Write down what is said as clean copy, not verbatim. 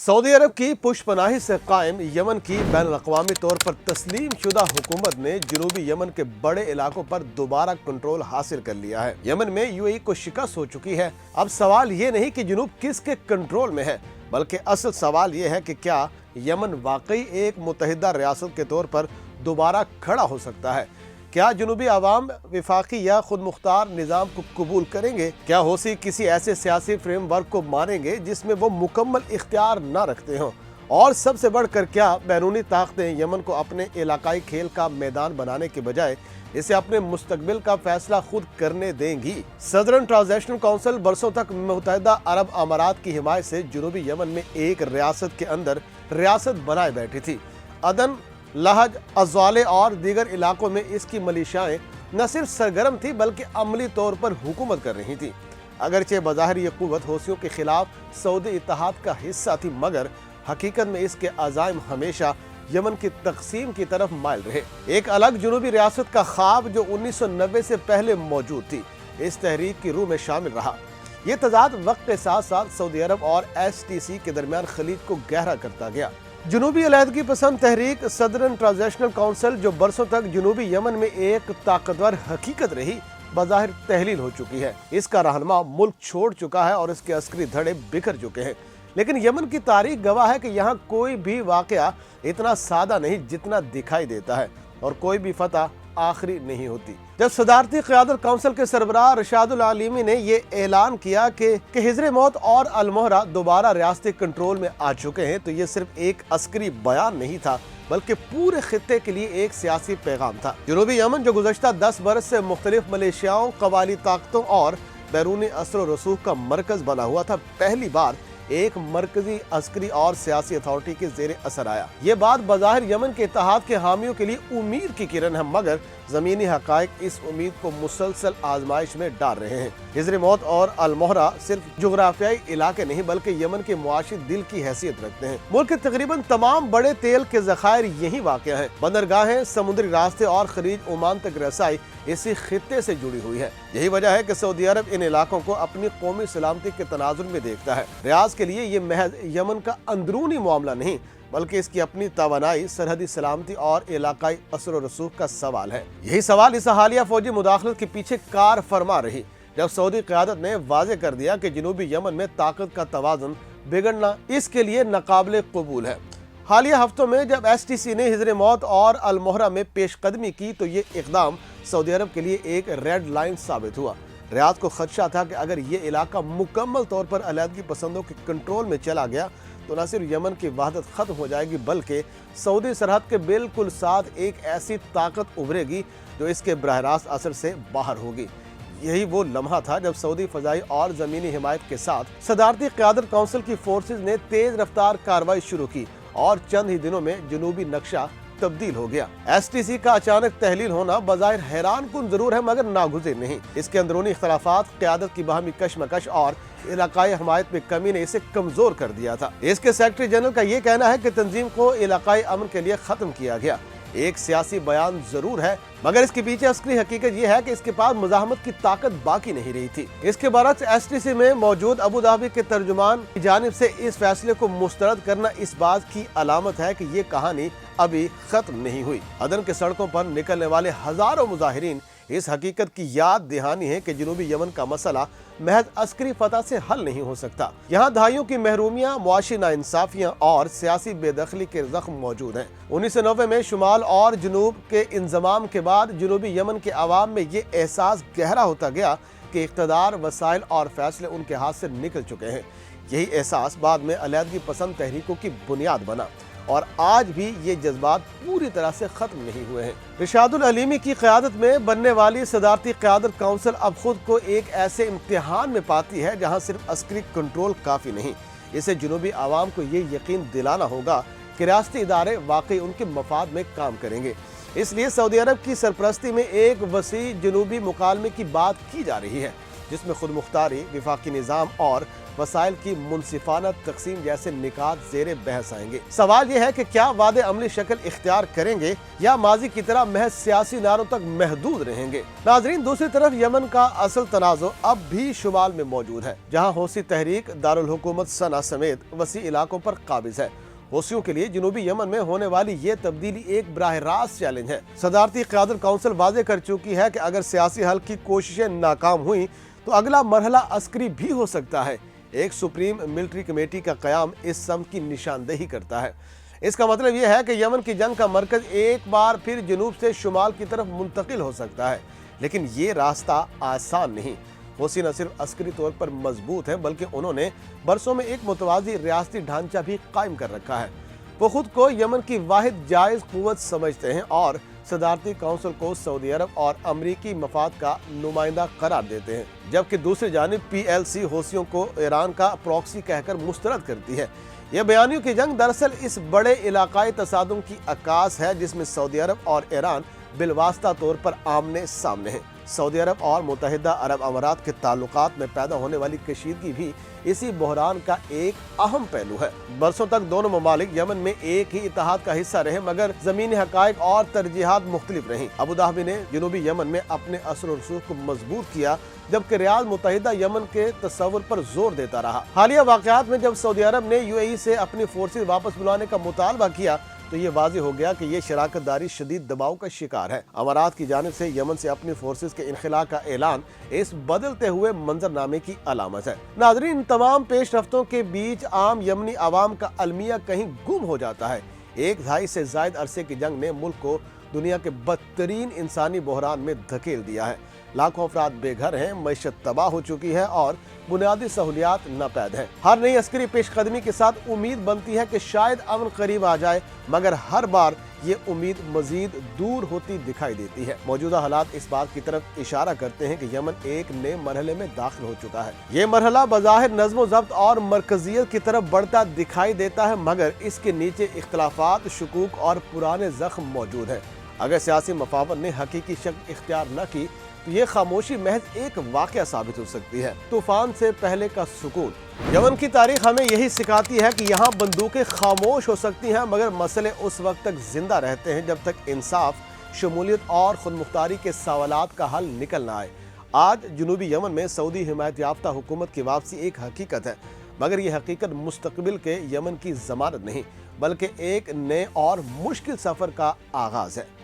Saudi अरब की पुष्पनाही से कायम यमन की बैनुल-अक़वामी तौर पर तस्लीम शुदा हुकूमत ने जनूबी यमन के बड़े इलाकों पर दोबारा कंट्रोल हासिल कर लिया है। यमन में यूएई को शिकस्त हो चुकी है। अब सवाल ये नहीं कि जनूब किसके कंट्रोल में है, बल्कि असल सवाल ये है कि क्या यमन वाकई एक मुत्तहिदा रियासत के तौर पर दोबारा खड़ा हो सकता है। क्या जनूबी आवाम विफाकी या खुद मुख्तार निज़ाम को कबूल करेंगे? क्या होसी किसी ऐसे सियासी फ्रेमवर्क को मानेंगे जिसमें वो मुकम्मल इख्तियार ना रखते हों? और सबसे बढ़कर क्या बैरूनी ताकतें यमन को अपने इलाकाई खेल का मैदान बनाने के बजाय इसे अपने मुस्तकबिल का फैसला खुद करने देंगी? सदरन ट्रांजिशनल काउंसिल बरसों तक मुत्तहिदा अरब अमारात की हिमायत से जनूबी यमन में एक रियासत के अंदर रियासत बनाए बैठी थी। अदन, लहज, अज़वाले और दीगर इलाकों में इसकी मलिशियाएं न सिर्फ सरगर्म थी बल्कि अमली तौर पर हुकूमत कर रही थी। अगरचे बज़ाहिर ये कुव्वत होसियों के खिलाफ सऊदी इत्तेहाद का हिस्सा थी, मगर हकीकत में इसके अज़ाइम हमेशा यमन की तकसीम की तरफ माइल रहे। एक अलग जनूबी रियासत का ख्वाब जो 1990 से पहले मौजूद थी, इस तहरीक की रूह में शामिल रहा। ये तजाद वक्त के साथ साथ सऊदी अरब और STC के दरमियान खलीज को गहरा करता गया। जनूबी अलहदगी पसंद तहरीक सदरन ट्रांजिशनल काउंसिल, जो बरसों तक जनूबी यमन में एक ताकतवर हकीकत रही, बज़ाहिर तहलील हो चुकी है। इसका रहनुमा मुल्क छोड़ चुका है और इसके अस्करी धड़े बिखर चुके हैं। लेकिन यमन की तारीख गवाह है कि यहाँ कोई भी वाक़या इतना सादा नहीं जितना दिखाई देता है, और कोई भी फतह आखिरी नहीं होती। जब सदारती क़यादत काउंसिल के सरबराह रशादुल आलिमी ने ये ऐलान किया कि हिजर मौत और अल-मोहरा दोबारा रियासती कंट्रोल में आ चुके हैं, तो ये सिर्फ एक अस्करी बयान नहीं था बल्कि पूरे खित्ते के लिए एक सियासी पैगाम था। जनूबी यमन जो गुज़श्ता 10 बरस से मुख्तलिफ मलेशियाओं, कबायली ताकतों और बैरूनी असर व रसूख का मरकज बना हुआ था, पहली बार एक मरकजी अस्करी और सियासी अथॉरिटी के जेर असर आया। ये बात बज़ाहिर यमन के इत्तेहाद के हामियों के लिए उम्मीद की किरण है, मगर ज़मीनी हक़ाइक़ इस उम्मीद को मुसलसल आजमाइश में डाल रहे हैं। हिजर मौत और अल-मोहरा सिर्फ जुग़राफ़ियाई इलाके नहीं बल्कि यमन के मुआशी दिल की हैसियत रखते हैं। मुल्क के तकरीबन तमाम बड़े तेल के ज़खायर यही वाक़या हैं। बंदरगाहें, समुद्री रास्ते और खलीज ओमान तक रसाई इसी खित्ते से जुड़ी हुई है। यही वजह है कि सऊदी अरब इन इलाकों को अपनी कौमी सलामती के तनाजुर में देखता है। रियाज के लिए ये महज यमन का अंदरूनी मामला नहीं बल्कि इसकी अपनी तवानाई, सरहदी सलामती और इलाकाई असर व रसूख का सवाल है। यही सवाल इस हालिया फौजी मुदाखलत के पीछे कार फरमा रही, जब सऊदी क़यादत ने वाज़े कर दिया कि जनूबी यमन में ताकत का तवाज़ुन बिगड़ना इसके लिए नाकाबिले कबूल है। हालिया हफ्तों में जब STC ने हिजर मौत और अल-मोहरा में पेशकदमी की, तो ये इक़दाम सऊदी अरब के लिए एक रेड लाइन साबित हुआ। रियाद को खदशा था कि अगर ये इलाका मुकम्मल तौर पर अलहदगी पसंदों के कंट्रोल में चला गया तो न सिर्फ यमन की वहदत ख़त्म हो जाएगी बल्कि सऊदी सरहद के बिल्कुल साथ एक ऐसी ताकत उभरेगी जो इसके बराह रास्त असर से बाहर होगी। यही वो लम्हा था जब सऊदी फ़ज़ाई और ज़मीनी हिमायत के साथ सदारती क़यादत काउंसिल की फोर्सेज ने तेज़ रफ्तार कार्रवाई शुरू की और चंद ही दिनों में जनूबी नक्शा तब्दील हो गया। STC का अचानक तहलील होना बज़ाहिर हैरान कुन जरूर है, मगर नागुज़िर नहीं। इसके अंदरूनी इख्तलाफात, क़यादत की बाहमी कशमकश और इलाकाई हमायत में कमी ने इसे कमज़ोर कर दिया था। इसके सेक्रेटरी जनरल का ये कहना है कि तंजीम को इलाकाई अमन के लिए ख़त्म किया गया। एक सियासी बयान जरूर है, मगर इसके पीछे अस्करी हकीकत यह है कि इसके पास मुज़ाहमत की ताकत बाकी नहीं रही थी। इसके बरक्स STC में मौजूद अबू धाबी के तर्जुमान की जानिब से इस फैसले को मुस्तरद करना इस बात की अलामत है कि ये कहानी अभी खत्म नहीं हुई। अदन के सड़कों पर निकलने वाले हजारों मुजाहिरीन इस हकीकत की याद दहानी है कि जनूबी यमन का मसला महज अस्करी फतह से हल नहीं हो सकता। यहाँ दहाइयों की महरूमियाँ, मुआशी नाइंसाफियाँ और सियासी बेदखली के जख्म मौजूद हैं। 1990 में शुमाल और जनूब के इंजमाम के बाद जनूबी यमन के अवाम में ये एहसास गहरा होता गया कि इक़्तिदार, वसाइल और फैसले उनके हाथ से निकल चुके हैं। यही एहसास बाद में अलहदगी पसंद तहरीकों की बुनियाद बना, और आज भी ये जज्बात पूरी तरह से ख़त्म नहीं हुए हैं। रशादुल अलीमी की क़यादत में बनने वाली सदारती क़यादत काउंसिल अब खुद को एक ऐसे इम्तिहान में पाती है जहाँ सिर्फ अस्करी कंट्रोल काफ़ी नहीं, इसे जनूबी आवाम को ये यकीन दिलाना होगा कि रियासती इदारे वाकई उनके मफाद में काम करेंगे। इसलिए सऊदी अरब की सरपरस्ती में एक वसी जनूबी मुकालमे की बात की जा रही है। جس میں خود مختاری، وفاقی نظام اور وسائل کی منصفانہ تقسیم جیسے نکات زیر بحث آئیں گے۔ سوال یہ ہے کہ کیا وعدے عملی شکل اختیار کریں گے یا ماضی کی طرح محض سیاسی نعروں تک محدود رہیں گے؟ ناظرین، دوسری طرف یمن کا اصل تنازع اب بھی شمال میں موجود ہے، جہاں حوثی تحریک دارالحکومت صنعا سمیت وسیع علاقوں پر قابض ہے۔ حوثیوں کے لیے جنوبی یمن میں ہونے والی یہ تبدیلی ایک براہ راست چیلنج ہے۔ صدارتی قیادت کونسل واضح کر چکی ہے کہ اگر سیاسی حل کی کوششیں ناکام ہوئیں تو اگلا مرحلہ عسکری بھی ہو سکتا ہے۔ ایک سپریم ملٹری کمیٹی کا قیام اس سمت کی نشاندہی کرتا ہے۔ اس کا مطلب یہ ہے کہ یمن کی جنگ کا مرکز ایک بار پھر جنوب سے شمال کی طرف منتقل ہو سکتا ہے، لیکن یہ راستہ آسان نہیں۔ حوثی نہ صرف عسکری طور پر مضبوط ہیں بلکہ انہوں نے برسوں میں ایک متوازی ریاستی ڈھانچہ بھی قائم کر رکھا ہے۔ وہ خود کو یمن کی واحد جائز قوت سمجھتے ہیں اور صدارتی کونسل کو سعودی عرب اور امریکی مفاد کا نمائندہ قرار دیتے ہیں، جبکہ دوسری جانب پی ایل سی حوثیوں کو ایران کا پراکسی کہہ کر مسترد کرتی ہے۔ یہ بیانیوں کی جنگ دراصل اس بڑے علاقائی تصادم کی عکاس ہے جس میں سعودی عرب اور ایران بالواسطہ طور پر آمنے سامنے ہیں۔ سعودی عرب اور متحدہ عرب امارات کے تعلقات میں پیدا ہونے والی کشیدگی بھی اسی بحران کا ایک اہم پہلو ہے۔ برسوں تک دونوں ممالک یمن میں ایک ہی اتحاد کا حصہ رہے، مگر زمینی حقائق اور ترجیحات مختلف رہیں۔ ابوظہبی نے جنوبی یمن میں اپنے اثر و رسوخ کو مضبوط کیا، جبکہ ریاض متحدہ یمن کے تصور پر زور دیتا رہا۔ حالیہ واقعات میں جب سعودی عرب نے یو اے ای سے اپنی فورسز واپس بلانے کا مطالبہ کیا تو یہ واضح ہو گیا کہ یہ شراکت داری شدید دباؤ کا شکار ہے۔ امارات کی جانب سے یمن سے اپنی فورسز کے انخلاء کا اعلان اس بدلتے ہوئے منظرنامے کی علامت ہے۔ ناظرین، ان تمام پیش رفتوں کے بیچ عام یمنی عوام کا المیہ کہیں گم ہو جاتا ہے۔ ایک دہائی سے زائد عرصے کی جنگ نے ملک کو دنیا کے بدترین انسانی بحران میں دھکیل دیا ہے۔ لاکھوں افراد بے گھر ہیں، معیشت تباہ ہو چکی ہے اور بنیادی سہولیات ناپید ہیں۔ ہر نئی عسکری پیش قدمی کے ساتھ امید بنتی ہے کہ شاید امن قریب آ جائے، مگر ہر بار یہ امید مزید دور ہوتی دکھائی دیتی ہے۔ موجودہ حالات اس بات کی طرف اشارہ کرتے ہیں کہ یمن ایک نئے مرحلے میں داخل ہو چکا ہے۔ یہ مرحلہ بظاہر نظم و ضبط اور مرکزیت کی طرف بڑھتا دکھائی دیتا ہے، مگر اس کے نیچے اختلافات، شکوک اور پرانے زخم موجود ہیں۔ اگر سیاسی مفاہمت نے حقیقی شکل اختیار نہ کی تو یہ خاموشی محض ایک واقعہ ثابت ہو سکتی ہے، طوفان سے پہلے کا سکون۔ یمن کی تاریخ ہمیں یہی سکھاتی ہے کہ یہاں بندوقیں خاموش ہو سکتی ہیں، مگر مسئلے اس وقت تک زندہ رہتے ہیں جب تک انصاف، شمولیت اور خود مختاری کے سوالات کا حل نکل نہ آئے۔ آج جنوبی یمن میں سعودی حمایت یافتہ حکومت کی واپسی ایک حقیقت ہے، مگر یہ حقیقت مستقبل کے یمن کی ضمانت نہیں، بلکہ ایک نئے اور مشکل سفر کا آغاز ہے۔